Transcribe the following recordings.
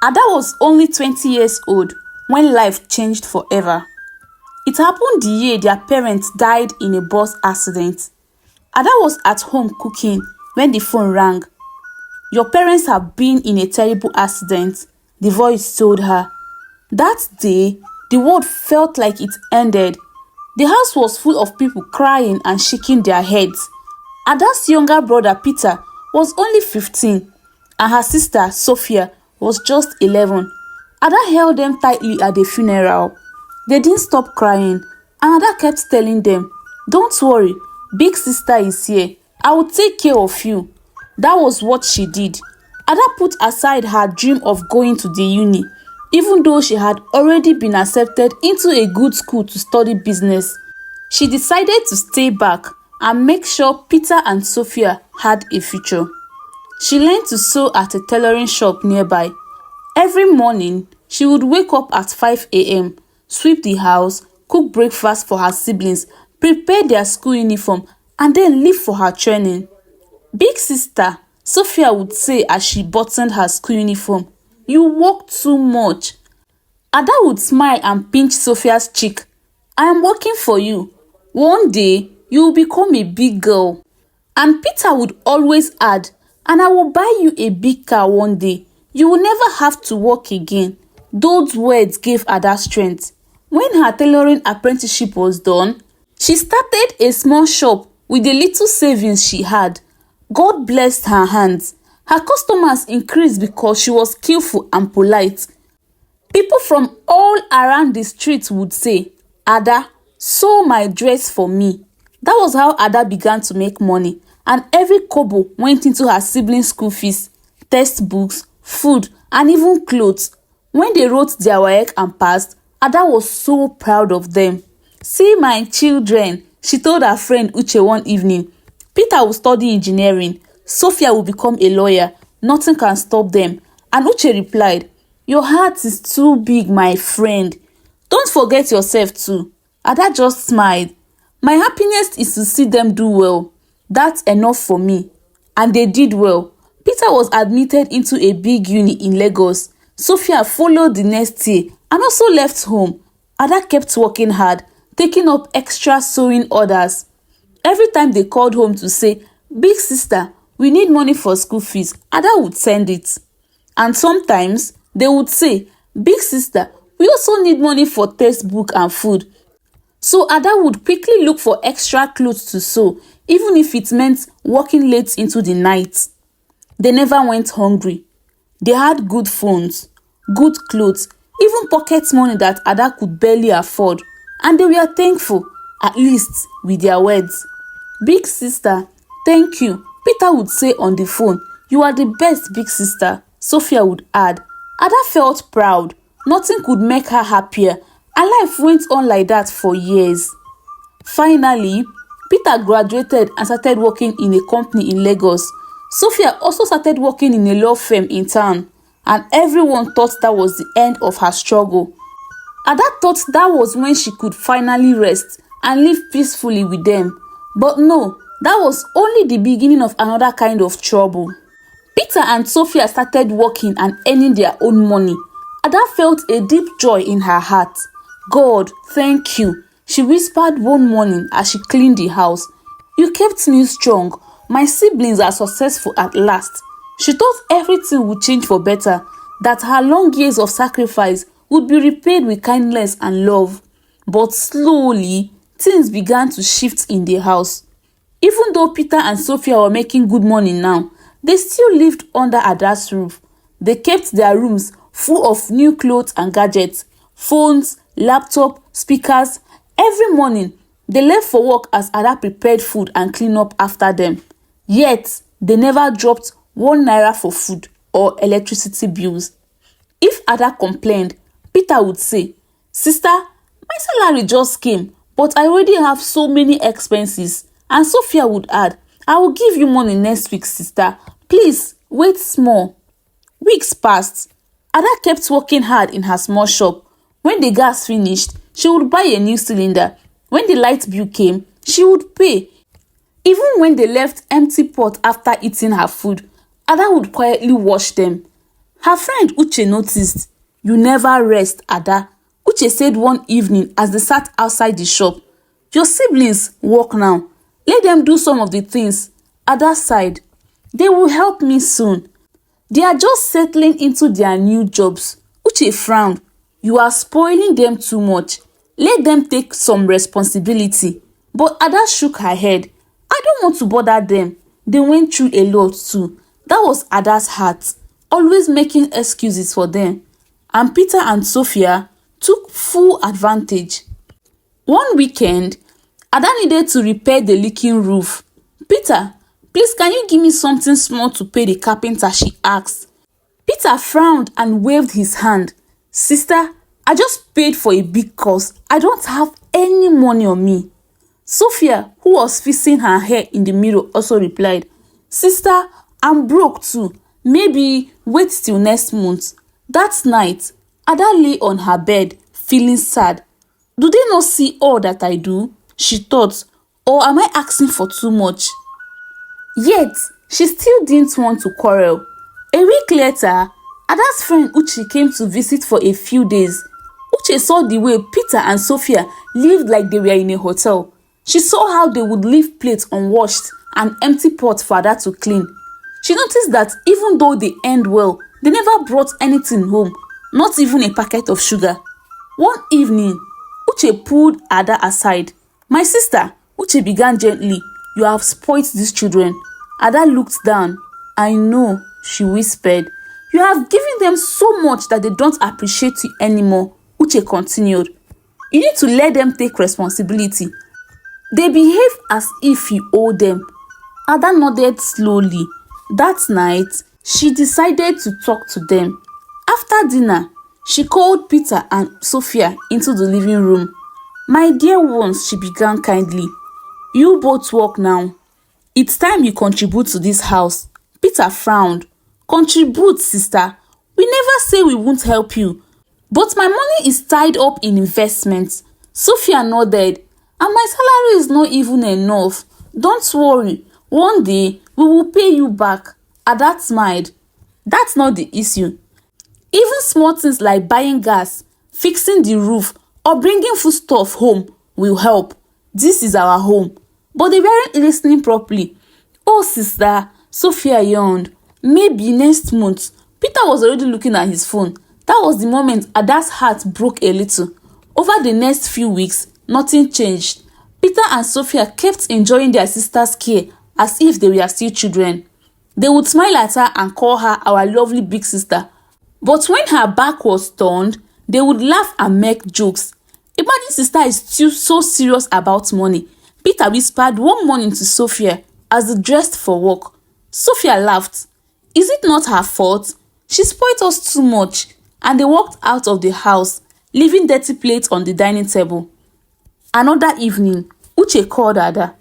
Ada was only 20 years old when life changed forever. It happened the year their parents died in a bus accident. Ada was at home cooking when the phone rang. "Your parents have been in a terrible accident," the voice told her. That day, the world felt like it ended. The house was full of people crying and shaking their heads. Ada's younger brother Peter was only 15 and her sister Sophia was just 11. Ada held them tightly at the funeral. They didn't stop crying and Ada kept telling them, "Don't worry, big sister is here. I will take care of you." That was what she did. Ada put aside her dream of going to the uni, even though she had already been accepted into a good school to study business. She decided to stay back and make sure Peter and Sophia had a future. She learned to sew at a tailoring shop nearby. Every morning, she would wake up at 5 a.m., sweep the house, cook breakfast for her siblings, prepare their school uniform, and then leave for her training. "Big sister," Sophia would say as she buttoned her school uniform, "you work too much." Ada would smile and pinch Sophia's cheek. "I am working for you. One day, you will become a big girl." And Peter would always add, "And I will buy you a big car one day. You will never have to work again." Those words gave Ada strength. When her tailoring apprenticeship was done, she started a small shop with the little savings she had. God blessed her hands. Her customers increased because she was skillful and polite. People from all around the street would say, "Ada, sew my dress for me." That was how Ada began to make money, and every kobo went into her siblings' school fees, textbooks, food, and even clothes. When they wrote their WAEC and passed, Ada was so proud of them. "See my children," she told her friend Uche one evening. "Peter will study engineering. Sophia will become a lawyer. Nothing can stop them." And Uche replied, "Your heart is too big, my friend. Don't forget yourself too." Ada just smiled. "My happiness is to see them do well. That's enough for me." And they did well. Peter was admitted into a big uni in Lagos. Sophia followed the next year and also left home. Ada kept working hard, taking up extra sewing orders. Every time they called home to say, "Big sister, we need money for school fees," Ada would send it. And sometimes they would say, "Big sister, we also need money for textbook and food." So Ada would quickly look for extra clothes to sew, even if it meant working late into the night. They never went hungry. They had good phones, good clothes, even pocket money that Ada could barely afford. And they were thankful, at least with their words. "Big sister, thank you," Peter would say on the phone. "You are the best, big sister," Sophia would add. Ada felt proud. Nothing could make her happier, and life went on like that for years. Finally, Peter graduated and started working in a company in Lagos. Sophia also started working in a law firm in town, and everyone thought that was the end of her struggle. Ada thought that was when she could finally rest and live peacefully with them. But no, that was only the beginning of another kind of trouble. Peter and Sophia started working and earning their own money. Ada felt a deep joy in her heart. "God, thank you," she whispered one morning as she cleaned the house. "You kept me strong. My siblings are successful at last." She thought everything would change for better, that her long years of sacrifice would be repaid with kindness and love. But slowly, things began to shift in the house. Even though Peter and Sophia were making good money now, they still lived under Ada's roof. They kept their rooms full of new clothes and gadgets, phones, laptop, speakers. Every morning, they left for work as Ada prepared food and cleaned up after them. Yet, they never dropped 1 naira for food or electricity bills. If Ada complained, Peter would say, "Sister, my salary just came, but I already have so many expenses." And Sophia would add, "I will give you money next week, sister. Please, wait small." Weeks passed. Ada kept working hard in her small shop. When the gas finished, she would buy a new cylinder. When the light bill came, she would pay. Even when they left empty pot after eating her food, Ada would quietly wash them. Her friend Uche noticed. "You never rest, Ada," Uche said one evening as they sat outside the shop. "Your siblings work now. Let them do some of the things." Ada sighed. "They will help me soon. They are just settling into their new jobs." Uche frowned. "You are spoiling them too much. Let them take some responsibility." But Ada shook her head. "I don't want to bother them. They went through a lot too." That was Ada's heart, always making excuses for them. And Peter and Sophia took full advantage. One weekend, Ada needed to repair the leaking roof. "Peter, please can you give me something small to pay the carpenter?" she asked. Peter frowned and waved his hand. "Sister, I just paid for a big cost. I don't have any money on me." Sophia, who was fixing her hair in the mirror, also replied, "Sister, I'm broke too. Maybe wait till next month." That night, Ada lay on her bed, feeling sad. "Do they not see all that I do?" she thought. "Or am I asking for too much?" Yet, she still didn't want to quarrel. A week later, Ada's friend Uche came to visit for a few days. Uche saw the way Peter and Sophia lived like they were in a hotel. She saw how they would leave plates unwashed and empty pots for Ada to clean. She noticed that even though they earned well, they never brought anything home, not even a packet of sugar. One evening, Uche pulled Ada aside. "My sister," Uche began gently, "you have spoilt these children." Ada looked down. "I know," she whispered. "You have given them so much that they don't appreciate you anymore," Uche continued. "You need to let them take responsibility. They behave as if you owe them." Ada nodded slowly. That night, she decided to talk to them. After dinner, she called Peter and Sophia into the living room. "My dear ones," she began kindly, "you both work now. It's time you contribute to this house." Peter frowned. "Contribute, sister? We never say we won't help you." "But my money is tied up in investments." Sophia nodded. "And my salary is not even enough." "Don't worry. One day, we will pay you back." Ada smiled. "That's not the issue. Even small things like buying gas, fixing the roof, or bringing foodstuff home will help. This is our home." But they weren't listening properly. "Oh, sister," Sophia yawned. "Maybe next month." Peter was already looking at his phone. That was the moment Ada's heart broke a little. Over the next few weeks, nothing changed. Peter and Sophia kept enjoying their sister's care as if they were still children. They would smile at her and call her our lovely big sister. But when her back was turned, they would laugh and make jokes. "Imagine sister is still so serious about money," Peter whispered one morning to Sophia as they dressed for work. Sophia laughed. "Is it not her fault? She spoiled us too much." And they walked out of the house, leaving dirty plates on the dining table. Another evening, Uche called Ada.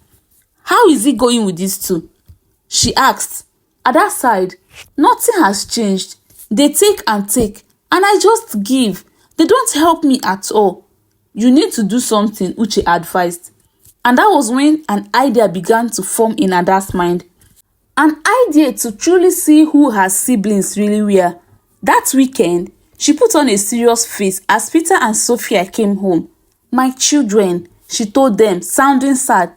"How is it going with these two?" she asked. Ada sighed. "Nothing has changed. They take and take, and I just give. They don't help me at all." "You need to do something," Uche advised. And that was when an idea began to form in Ada's mind. An idea to truly see who her siblings really were. That weekend, she put on a serious face as Peter and Sophia came home. "My children," she told them, sounding sad,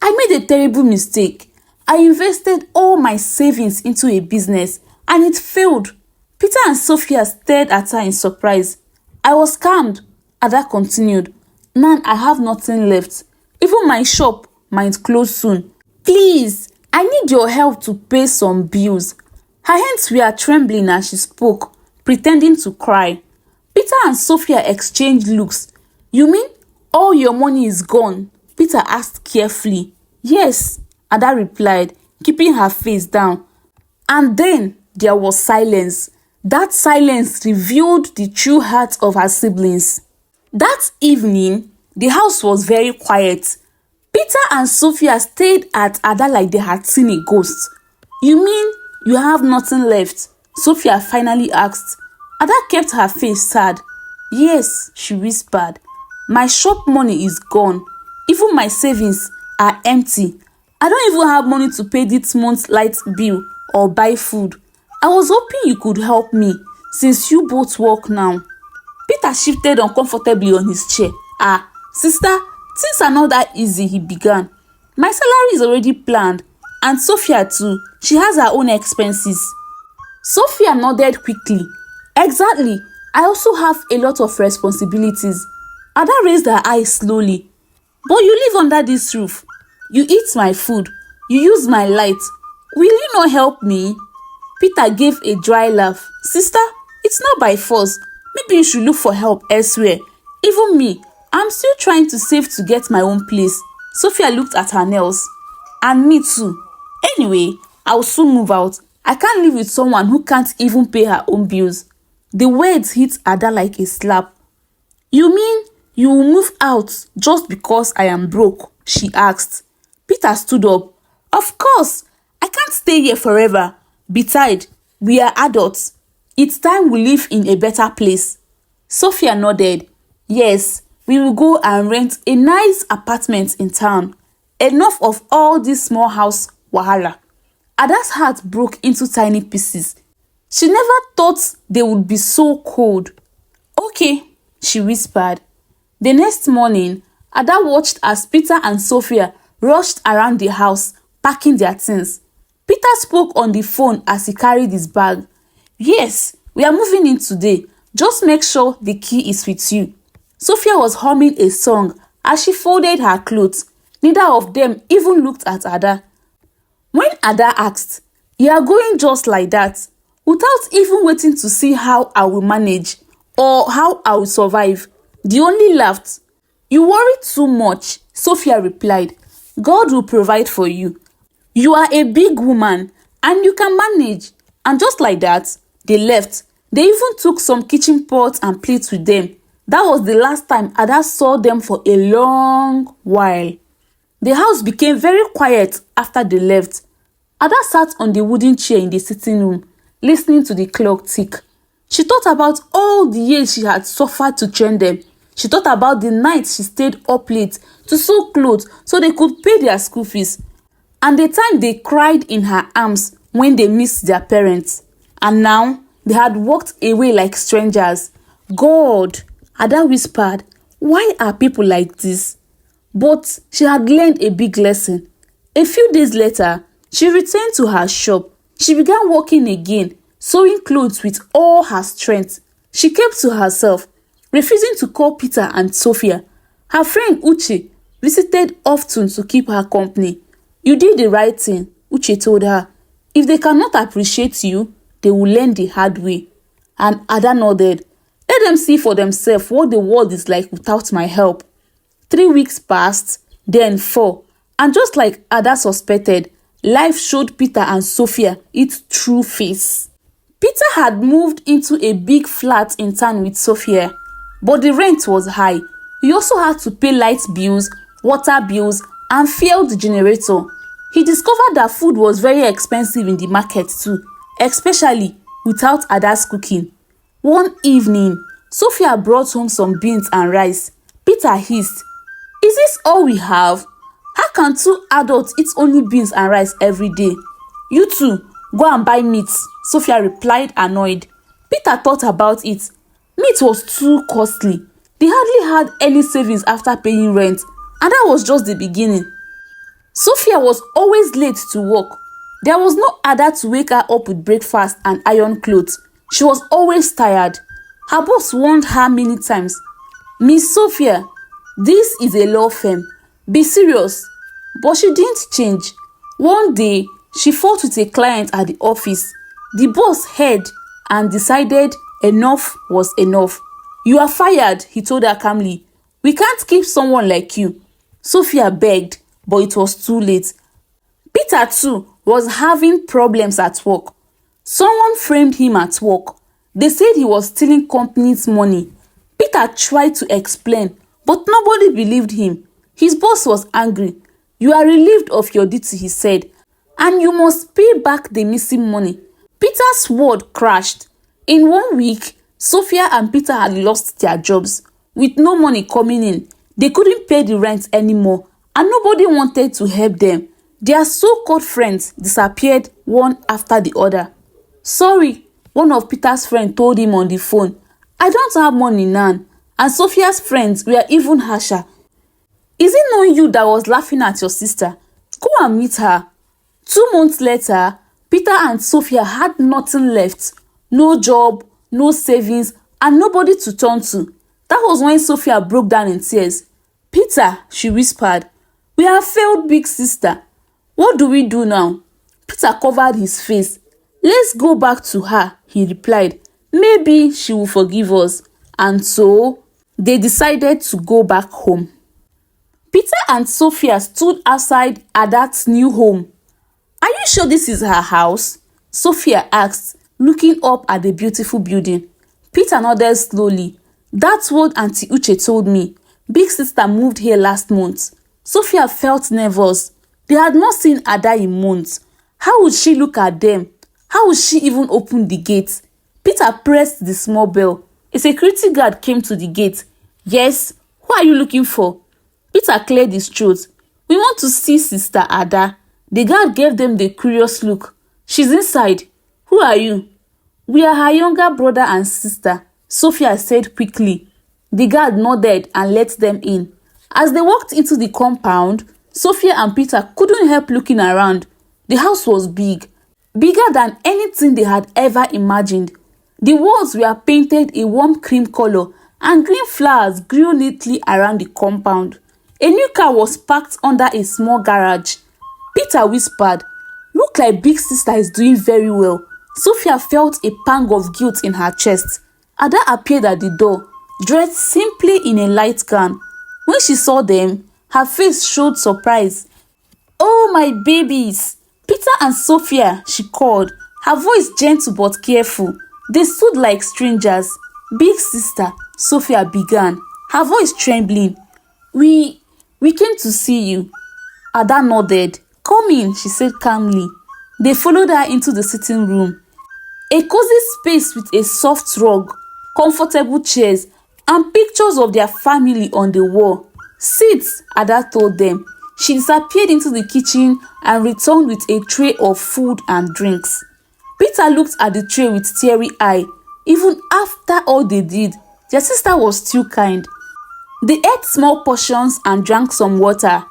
"I made a terrible mistake. I invested all my savings into a business and it failed." Peter and Sophia stared at her in surprise. "I was calmed," Ada continued. "Now I have nothing left. Even my shop might close soon. Please, I need your help to pay some bills." Her hands were trembling as she spoke, pretending to cry. Peter and Sophia exchanged looks. "You mean all your money is gone?" Peter asked carefully. "Yes," Ada replied, keeping her face down. And then there was silence. That silence revealed the true heart of her siblings. That evening, the house was very quiet. Peter and Sophia stayed at Ada like they had seen a ghost. "You mean you have nothing left?" Sophia finally asked. Ada kept her face sad. "Yes," she whispered. "My shop money is gone. Even my savings are empty. I don't even have money to pay this month's light bill or buy food." I was hoping you could help me since you both work now. Peter shifted uncomfortably on his chair. Sister, things are not that easy, he began. My salary is already planned, and Sophia too. She has her own expenses. Sophia nodded quickly. Exactly. I also have a lot of responsibilities. Ada raised her eyes slowly. But you live under this roof. You eat my food. You use my light. Will you not help me? Peter gave a dry laugh. Sister, it's not by force. Maybe you should look for help elsewhere. Even me, I'm still trying to save to get my own place. Sophia looked at her nails. And me too. Anyway, I'll soon move out. I can't live with someone who can't even pay her own bills. The words hit Ada like a slap. You mean you will move out just because I am broke? She asked. Peter stood up. Of course, I can't stay here forever. Besides, we are adults. It's time we live in a better place. Sophia nodded. Yes, we will go and rent a nice apartment in town. Enough of all this small house wahala. Ada's heart broke into tiny pieces. She never thought they would be so cold. Okay, she whispered. The next morning, Ada watched as Peter and Sophia rushed around the house, packing their things. Peter spoke on the phone as he carried his bag. Yes, we are moving in today. Just make sure the key is with you. Sophia was humming a song as she folded her clothes. Neither of them even looked at Ada. When Ada asked, You are going just like that, without even waiting to see how I will manage or how I will survive, they only laughed. You worry too much, Sophia replied. God will provide for you. You are a big woman and you can manage. And just like that, they left. They even took some kitchen pots and plates with them. That was the last time Ada saw them for a long while. The house became very quiet after they left. Ada sat on the wooden chair in the sitting room, listening to the clock tick. She thought about all the years she had suffered to train them. She thought about the nights she stayed up late to sew clothes so they could pay their school fees. And the time they cried in her arms when they missed their parents. And now, they had walked away like strangers. God, Ada whispered, why are people like this? But she had learned a big lesson. A few days later, she returned to her shop. She began working again, sewing clothes with all her strength. She kept to herself, refusing to call Peter and Sophia. Her friend Uche visited often to keep her company. You did the right thing, Uche told her. If they cannot appreciate you, they will learn the hard way. And Ada nodded. Let them see for themselves what the world is like without my help. 3 weeks passed, then 4. And just like Ada suspected, life showed Peter and Sophia its true face. Peter had moved into a big flat in town with Sophia, but the rent was high. He also had to pay light bills, water bills, and fuel the generator. He discovered that food was very expensive in the market too, especially without Ada's cooking. One evening, Sophia brought home some beans and rice. Peter hissed, Is this all we have? How can 2 adults eat only beans and rice every day? You two, go and buy meat, Sophia replied, annoyed. Peter thought about it. Meat was too costly. They hardly had any savings after paying rent, and that was just the beginning. Sophia was always late to work. There was no Ada to wake her up with breakfast and iron clothes. She was always tired. Her boss warned her many times. Miss Sophia, this is a law firm. Be serious. But she didn't change. One day, she fought with a client at the office. The boss heard and decided enough was enough. You are fired, he told her calmly. We can't keep someone like you. Sophia begged, but it was too late. Peter too was having problems at work. Someone framed him at work. They said he was stealing company's money. Peter tried to explain, but nobody believed him. His boss was angry. You are relieved of your duty, he said, and you must pay back the missing money. Peter's world crashed. In 1 week, Sophia and Peter had lost their jobs. With no money coming in, they couldn't pay the rent anymore, and nobody wanted to help them. Their so-called friends disappeared one after the other. Sorry, one of Peter's friends told him on the phone. I don't have money now. And Sophia's friends were even harsher. Is it not you that was laughing at your sister? Go and meet her. 2 months later, Peter and Sophia had nothing left. No job, no savings, and nobody to turn to. That was when Sophia broke down in tears. Peter, she whispered, we have failed, big sister. What do we do now? Peter covered his face. Let's go back to her, he replied. Maybe she will forgive us. And so, they decided to go back home. Peter and Sophia stood outside Ada's new home. Are you sure this is her house? Sophia asked, looking up at the beautiful building. Peter nodded slowly. That's what Auntie Uche told me. Big sister moved here last month. Sophia felt nervous. They had not seen Ada in months. How would she look at them? How would she even open the gate? Peter pressed the small bell. A security guard came to the gate. Yes, who are you looking for? Peter cleared his throat. We want to see Sister Ada. The guard gave them the curious look. She's inside. Who are you? We are her younger brother and sister, Sophia said quickly. The guard nodded and let them in. As they walked into the compound, Sophia and Peter couldn't help looking around. The house was big, bigger than anything they had ever imagined. The walls were painted a warm cream color and green flowers grew neatly around the compound. A new car was parked under a small garage. Peter whispered, Look like big sister is doing very well. Sophia felt a pang of guilt in her chest. Ada appeared at the door, dressed simply in a light gown. When she saw them, her face showed surprise. Oh, my babies! Peter and Sophia, she called, her voice gentle but careful. They stood like strangers. Big sister, Sophia began, her voice trembling. We came to see you. Ada nodded. Come in, she said calmly. They followed her into the sitting room. A cozy space with a soft rug, comfortable chairs, and pictures of their family on the wall. Sit, Ada told them. She disappeared into the kitchen and returned with a tray of food and drinks. Peter looked at the tray with teary eye. Even after all they did, their sister was still kind. They ate small portions and drank some water.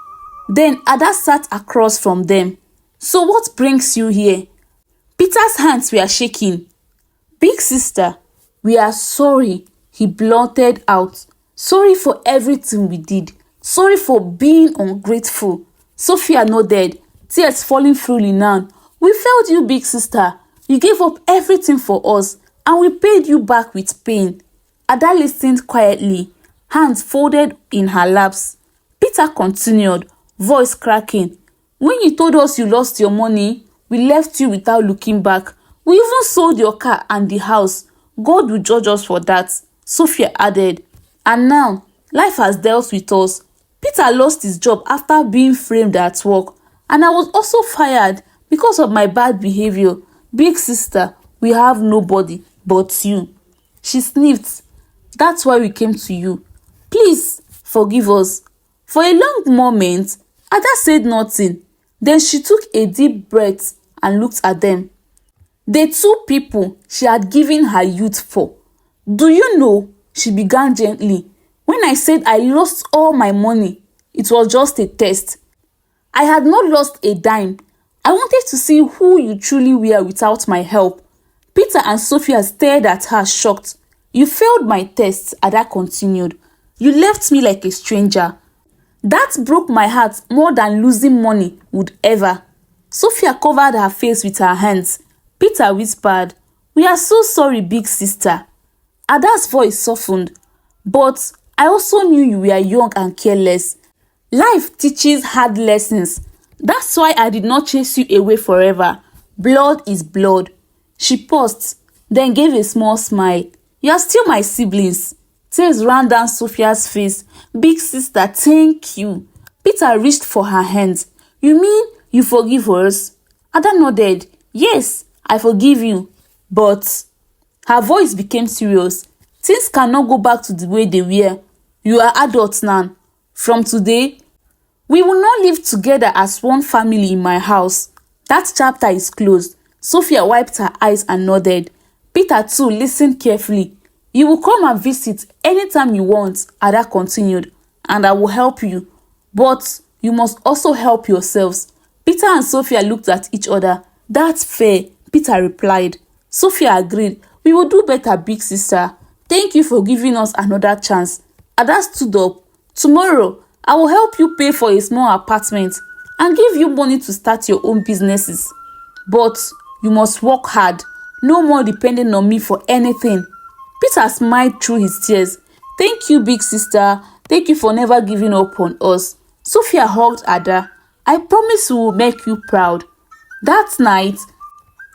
Then Ada sat across from them. So what brings you here? Peter's hands were shaking. Big sister, we are sorry, he blurted out. Sorry for everything we did. Sorry for being ungrateful. Sophia nodded, tears falling freely now. We failed you, big sister. You gave up everything for us, and we paid you back with pain. Ada listened quietly, hands folded in her laps. Peter continued, voice cracking. When you told us you lost your money, we left you without looking back. We even sold your car and the house. God will judge us for that, Sophia added. And now, life has dealt with us. Peter lost his job after being framed at work. And I was also fired because of my bad behavior. Big sister, we have nobody but you. She sniffed. That's why we came to you. Please, forgive us. For a long moment, Ada said nothing. Then she took a deep breath and looked at them. The two people she had given her youth for. Do you know, she began gently, when I said I lost all my money, it was just a test. I had not lost a dime. I wanted to see who you truly were without my help. Peter and Sophia stared at her shocked. You failed my test, Ada continued. You left me like a stranger. That broke my heart more than losing money would ever. Sophia covered her face with her hands. Peter whispered, We are so sorry, big sister. Ada's voice softened. But I also knew you were young and careless. Life teaches hard lessons. That's why I did not chase you away forever. Blood is blood. She paused, then gave a small smile. You are still my siblings. Tears ran down Sophia's face. Big sister, thank you. Peter reached for her hands. You mean you forgive us? Ada nodded. Yes, I forgive you. But her voice became serious. Things cannot go back to the way they were. You are adults now. From today, we will not live together as one family in my house. That chapter is closed. Sophia wiped her eyes and nodded. Peter too listened carefully. You will come and visit anytime you want, Ada continued, and I will help you. But you must also help yourselves. Peter and Sophia looked at each other. That's fair, Peter replied. Sophia agreed. We will do better, big sister. Thank you for giving us another chance. Ada stood up. Tomorrow, I will help you pay for a small apartment and give you money to start your own businesses. But you must work hard. No more depending on me for anything. Peter smiled through his tears. Thank you, big sister. Thank you for never giving up on us. Sophia hugged Ada. I promise we will make you proud. That night,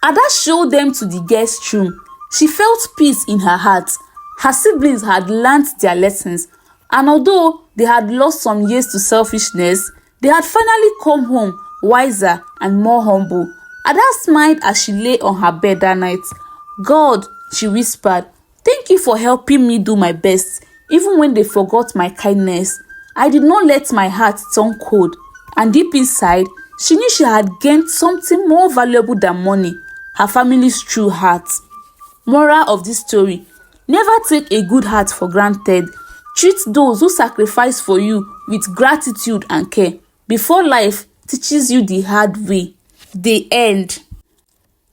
Ada showed them to the guest room. She felt peace in her heart. Her siblings had learnt their lessons, and although they had lost some years to selfishness, they had finally come home wiser and more humble. Ada smiled as she lay on her bed that night. God, she whispered, thank you for helping me do my best, even when they forgot my kindness. I did not let my heart turn cold, and deep inside, she knew she had gained something more valuable than money, her family's true heart. Moral of this story: never take a good heart for granted. Treat those who sacrifice for you with gratitude and care before life teaches you the hard way. The end.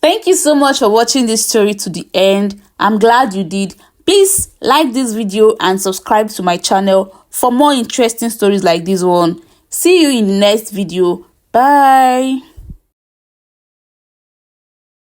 Thank you so much for watching this story to the end. I'm glad you did. Please like this video and subscribe to my channel for more interesting stories like this one. See you in the next video. Bye.